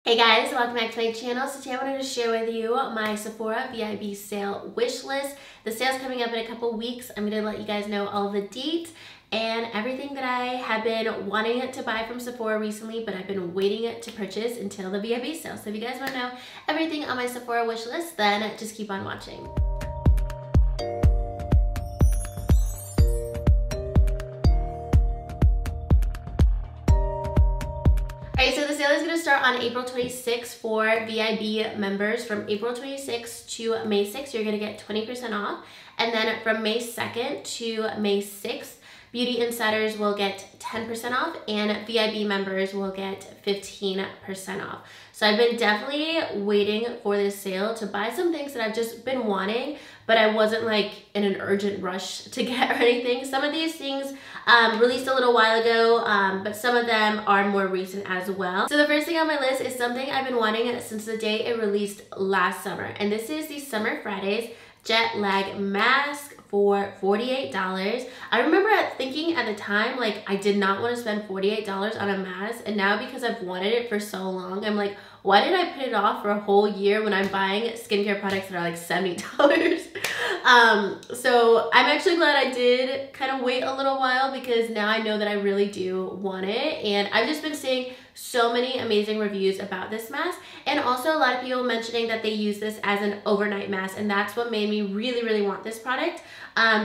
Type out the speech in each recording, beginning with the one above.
Hey guys, welcome back to my channel. So today I wanted to share with you my Sephora VIB sale wish list. The sale's coming up in a couple weeks. I'm going to let you guys know all the dates and everything that I have been wanting to buy from Sephora recently, but I've been waiting to purchase until the VIB sale. So if you guys want to know everything on my Sephora wish list, then just keep on watching. Alright, so the sale is going to start on April 26th for VIB members. From April 26th to May 6th, you're going to get 20% off. And then from May 2nd to May 6th, Beauty Insiders will get 10% off and VIB members will get 15% off. So I've been definitely waiting for this sale to buy some things that I've just been wanting, but I wasn't like in an urgent rush to get or anything. Some of these things released a little while ago, but some of them are more recent as well. So the first thing on my list is something I've been wanting since the day it released last summer. And this is the Summer Fridays Jet Lag Mask for $48. I remember thinking at the time, like, I did not want to spend $48 on a mask, and now because I've wanted it for so long, I'm like, why did I put it off for a whole year when I'm buying skincare products that are like $70? So I'm actually glad I did kind of wait a little while, because now I know that I really do want it, and I've just been seeing so many amazing reviews about this mask, and also a lot of people mentioning that they use this as an overnight mask, and that's what made me really want this product,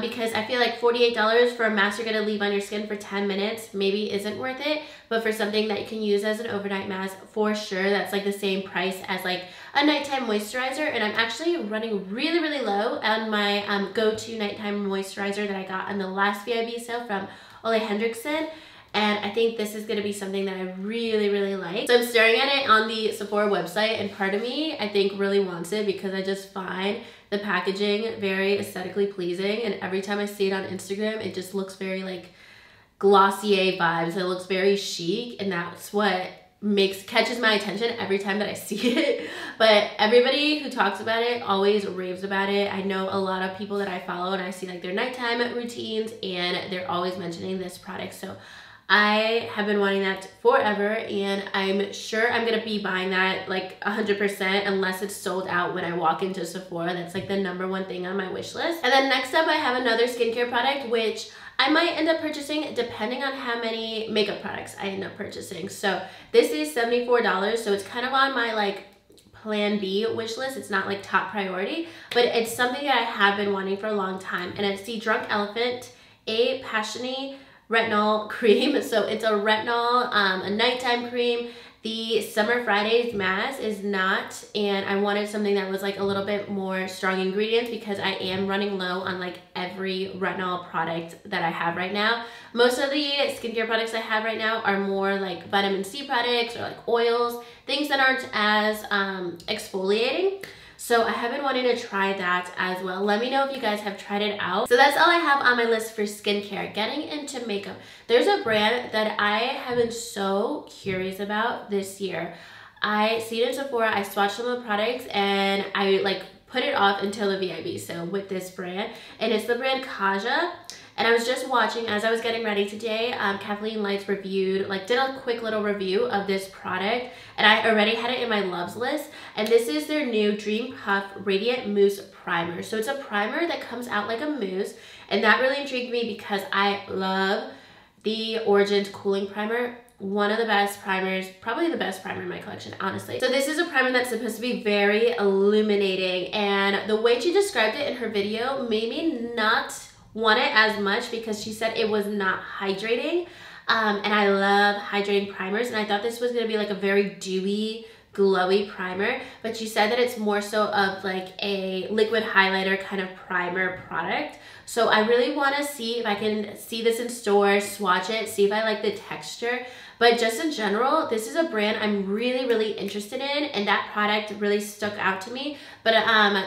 because I feel like $48 for a mask you're going to leave on your skin for 10 minutes maybe isn't worth it, but for something that you can use as an overnight mask, for sure, that's like the same price as like a nighttime moisturizer. And I'm actually running really low on my go-to nighttime moisturizer that I got on the last VIB sale from Ole Henriksen. And I think this is going to be something that I really like. So I'm staring at it on the Sephora website, and part of me, I think, really wants it because I just find the packaging very aesthetically pleasing. And every time I see it on Instagram, it just looks very like Glossier vibes. It looks very chic, and that's what catches my attention every time that I see it. But everybody who talks about it always raves about it. I know a lot of people that I follow, and I see like their nighttime routines, and they're always mentioning this product. So I have been wanting that forever, and I'm sure I'm gonna be buying that like 100% unless it's sold out when I walk into Sephora. That's like the #1 thing on my wish list. And then next up, I have another skincare product which I might end up purchasing depending on how many makeup products I end up purchasing. So this is $74, so it's kind of on my like plan B wish list. It's not like top priority, but it's something that I have been wanting for a long time, and it's the Drunk Elephant A Passiony Retinol Cream. So it's a retinol, a nighttime cream. The Summer Fridays mask is not, and I wanted something that was like a little bit more strong ingredients because I am running low on like every retinol product that I have right now. Most of the skincare products I have right now are more like vitamin C products or like oils, things that aren't as exfoliating. So I have been wanting to try that as well. Let me know if you guys have tried it out. So that's all I have on my list for skincare. Getting into makeup, there's a brand that I have been so curious about this year. I see it in Sephora, I swatched some of the products, and I like put it off until the VIB sale with this brand, and it's the brand Kaja. And I was just watching as I was getting ready today, Kathleenlights did a quick little review of this product, and I already had it in my loves list. And this is their new Dream Puff Radiant Mousse Primer. So it's a primer that comes out like a mousse, and that really intrigued me because I love the Origins Cooling Primer. One of the best primers, probably the best primer in my collection, honestly. So this is a primer that's supposed to be very illuminating, and the way she described it in her video made me not want it as much because she said it was not hydrating, and I love hydrating primers, and I thought this was going to be like a very dewy, glowy primer, but she said that it's more so of like a liquid highlighter kind of primer product. So I really want to see if I can see this in stores, swatch it, see if I like the texture. But just in general, this is a brand I'm really interested in, and that product really stuck out to me. But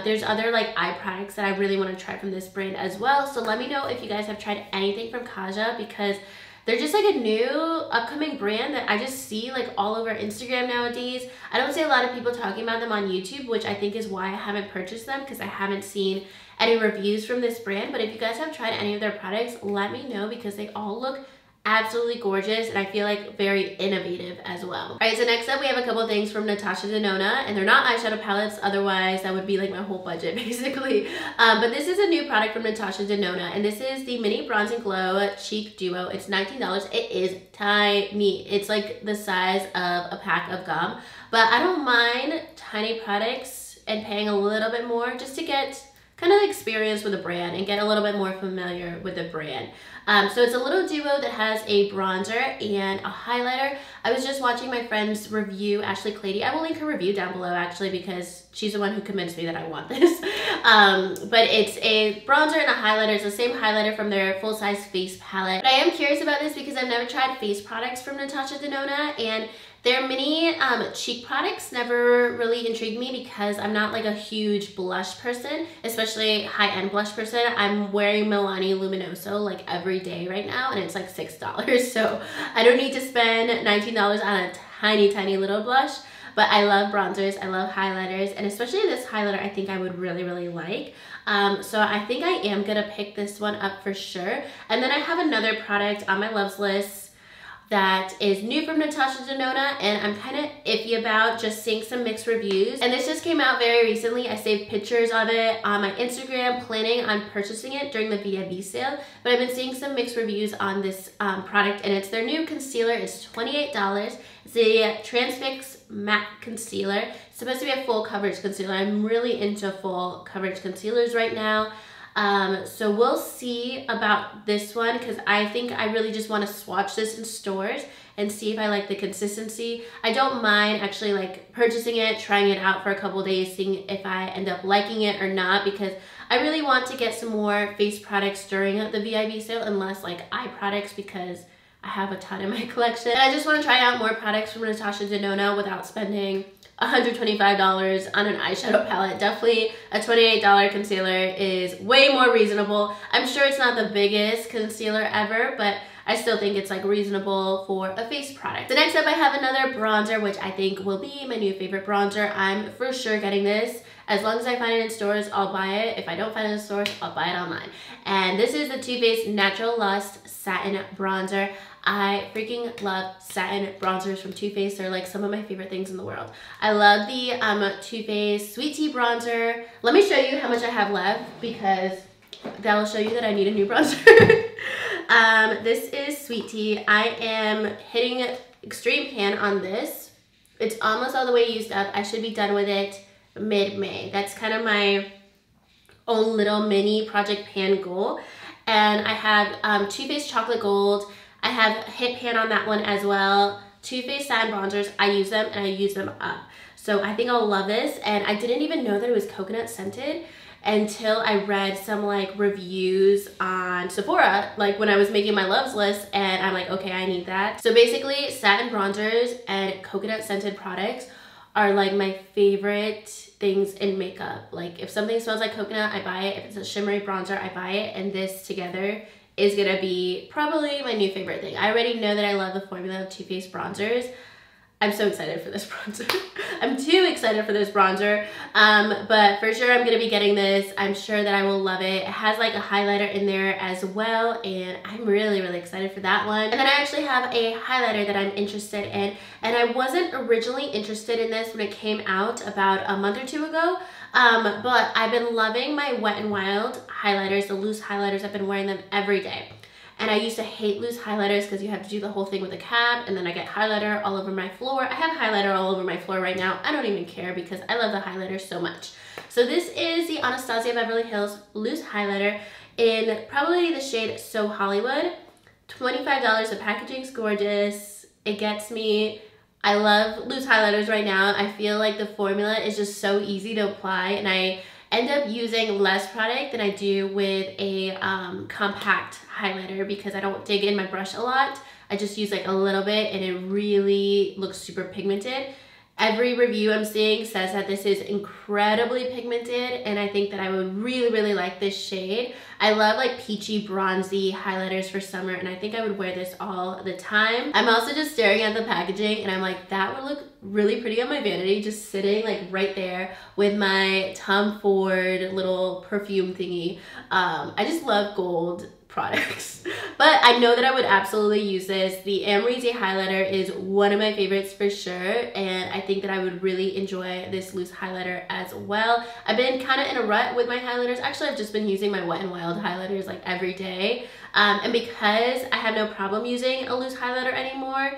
there's other like eye products that I really want to try from this brand as well. So let me know if you guys have tried anything from Kaja, because they're just like a new upcoming brand that I just see like all over Instagram nowadays. I don't see a lot of people talking about them on YouTube, which I think is why I haven't purchased them, because I haven't seen any reviews from this brand. But if you guys have tried any of their products, let me know, because they all look absolutely gorgeous, and I feel like very innovative as well. All right, so next up we have a couple things from Natasha Nona, and they're not eyeshadow palettes, otherwise that would be like my whole budget basically. But this is a new product from Natasha Nona, and this is the Mini Bronze and Glow Cheek Duo. It's $19. It is tiny. It's like the size of a pack of gum, but I don't mind tiny products and paying a little bit more just to get kind of the experience with the brand and get a little bit more familiar with the brand. So it's a little duo that has a bronzer and a highlighter. I was just watching my friend's review, Ashley Clady. I will link her review down below actually, because she's the one who convinced me that I want this. But it's a bronzer and a highlighter. It's the same highlighter from their full-size face palette. But I am curious about this because I've never tried face products from Natasha Nona, and their mini cheek products never really intrigued me because I'm not like a huge blush person, especially high-end blush person. I'm wearing Milani Luminoso like every day right now, and it's like $6. So I don't need to spend $19 on a tiny, tiny little blush. But I love bronzers, I love highlighters, and especially this highlighter I think I would really, really like. So I think I am gonna pick this one up for sure. And then I have another product on my loves list that is new from Natasha Nona, and I'm kind of iffy about, just seeing some mixed reviews. And this just came out very recently. I saved pictures of it on my Instagram, planning on purchasing it during the VIB sale, but I've been seeing some mixed reviews on this product, and it's their new concealer. It's $28. It's a Transfix Matte Concealer. It's supposed to be a full coverage concealer. I'm really into full coverage concealers right now. So we'll see about this one, because I think I really just want to swatch this in stores and see if I like the consistency. I don't mind actually like purchasing it, trying it out for a couple days, seeing if I end up liking it or not, because I really want to get some more face products during the VIB sale and less like eye products, because I have a ton in my collection. And I just want to try out more products from Natasha Nona without spending $125 on an eyeshadow palette. Definitely a $28 concealer is way more reasonable. I'm sure it's not the biggest concealer ever, but I still think it's like reasonable for a face product. So next up I have another bronzer, which I think will be my new favorite bronzer. I'm for sure getting this. As long as I find it in stores, I'll buy it. If I don't find it in stores, I'll buy it online. And this is the Too Faced Natural Lust Satin Bronzer. I freaking love satin bronzers from Too Faced. They're like some of my favorite things in the world. I love the Too Faced Sweet Tea Bronzer. Let me show you how much I have left, because that'll show you that I need a new bronzer. This is Sweet Tea. I am hitting extreme pan on this. It's almost all the way used up. I should be done with it mid-May. That's kind of my own little mini project pan goal. And I have Too Faced Chocolate Gold. I have hit pan on that one as well. Too Faced Satin Bronzers, I use them and I use them up. So I think I'll love this. And I didn't even know that it was coconut scented until I read some like reviews on Sephora, like when I was making my loves list, and I'm like, okay, I need that. So basically satin bronzers and coconut scented products are like my favorite things in makeup. Like if something smells like coconut, I buy it. If it's a shimmery bronzer, I buy it. And this together is gonna be probably my new favorite thing. I already know that I love the formula of Too Faced bronzers. I'm so excited for this bronzer. I'm too excited for this bronzer, but for sure I'm gonna be getting this. I'm sure that I will love it. It has like a highlighter in there as well, and I'm really, really excited for that one. And then I actually have a highlighter that I'm interested in, and I wasn't originally interested in this when it came out about a month or two ago, but I've been loving my Wet n Wild highlighters, the loose highlighters. I've been wearing them every day. And I used to hate loose highlighters because you have to do the whole thing with a cap, and then I get highlighter all over my floor. I have highlighter all over my floor right now. I don't even care because I love the highlighter so much. So this is the Anastasia Beverly Hills loose highlighter in probably the shade So Hollywood. $25. The packaging's gorgeous. It gets me. I love loose highlighters right now. I feel like the formula is just so easy to apply, and I end up using less product than I do with a compact highlighter because I don't dig in my brush a lot. I just use like a little bit and it really looks super pigmented. Every review I'm seeing says that this is incredibly pigmented, and I think that I would really, really like this shade. I love like peachy, bronzy highlighters for summer, and I think I would wear this all the time. I'm also just staring at the packaging and I'm like, that would look really pretty on my vanity, just sitting like right there with my Tom Ford little perfume thingy. I just love gold products. But I know that I would absolutely use this. The Amrezy highlighter is one of my favorites for sure, and I think that I would really enjoy this loose highlighter as well. I've been kind of in a rut with my highlighters. Actually, I've just been using my Wet n Wild highlighters like every day. And because I have no problem using a loose highlighter anymore,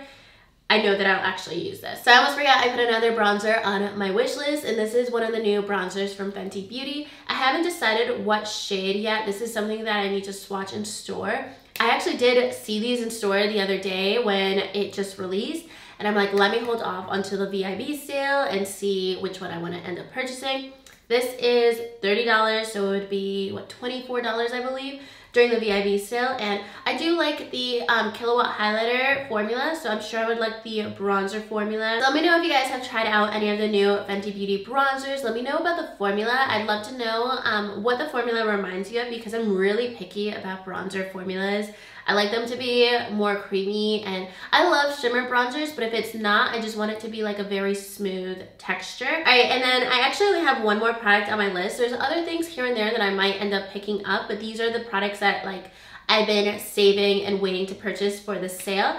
I know that I'll actually use this. So I almost forgot, I put another bronzer on my wish list, and this is one of the new bronzers from Fenty Beauty. I haven't decided what shade yet. This is something that I need to swatch in store. I actually did see these in store the other day when it just released, and I'm like, let me hold off until the VIB sale and see which one I want to end up purchasing. This is $30, so it would be, what, $24, I believe, during the VIB sale. And I do like the kilowatt highlighter formula, so I'm sure I would like the bronzer formula. So let me know if you guys have tried out any of the new Fenty Beauty bronzers. Let me know about the formula. I'd love to know what the formula reminds you of, because I'm really picky about bronzer formulas. I like them to be more creamy, and I love shimmer bronzers, but if it's not, I just want it to be like a very smooth texture. All right, and then I actually only have one more product on my list. There's other things here and there that I might end up picking up, but these are the products that like I've been saving and waiting to purchase for the sale.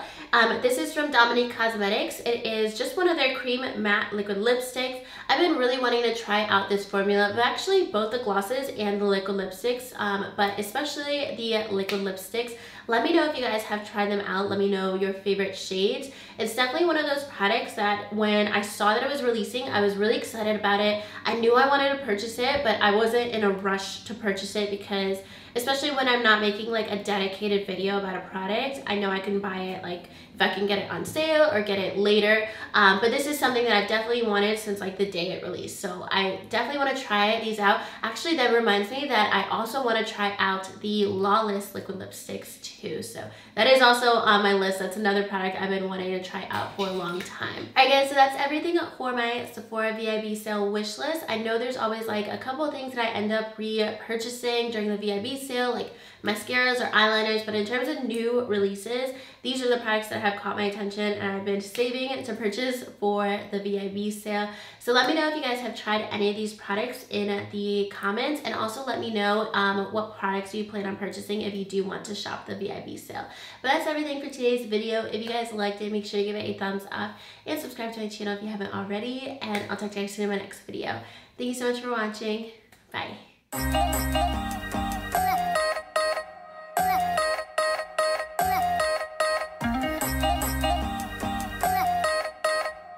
This is from Dominique Cosmetics. It is just one of their cream matte liquid lipsticks. I've been really wanting to try out this formula, but actually both the glosses and the liquid lipsticks, but especially the liquid lipsticks. Let me know if you guys have tried them out. Let me know your favorite shades. It's definitely one of those products that when I saw that it was releasing, I was really excited about it. I knew I wanted to purchase it, but I wasn't in a rush to purchase it because, especially when I'm not making like a dedicated video about a product, I know I can buy it like if I can get it on sale or get it later. But this is something that I've definitely wanted since like the day it released. So I definitely want to try these out. Actually, that reminds me that I also want to try out the Lawless liquid lipsticks too. So that is also on my list. That's another product I've been wanting to try out for a long time. All right guys, so that's everything for my Sephora VIB sale wish list. I know there's always like a couple of things that I end up repurchasing during the VIB sale, like mascaras or eyeliners, but in terms of new releases, these are the products that have caught my attention and I've been saving to purchase for the VIB sale. So let me know if you guys have tried any of these products in the comments, and also let me know what products you plan on purchasing if you do want to shop the VIB sale. But that's everything for today's video. If you guys liked it, make sure to give it a thumbs up and subscribe to my channel if you haven't already, and I'll talk to you guys soon in my next video. Thank you so much for watching. Bye.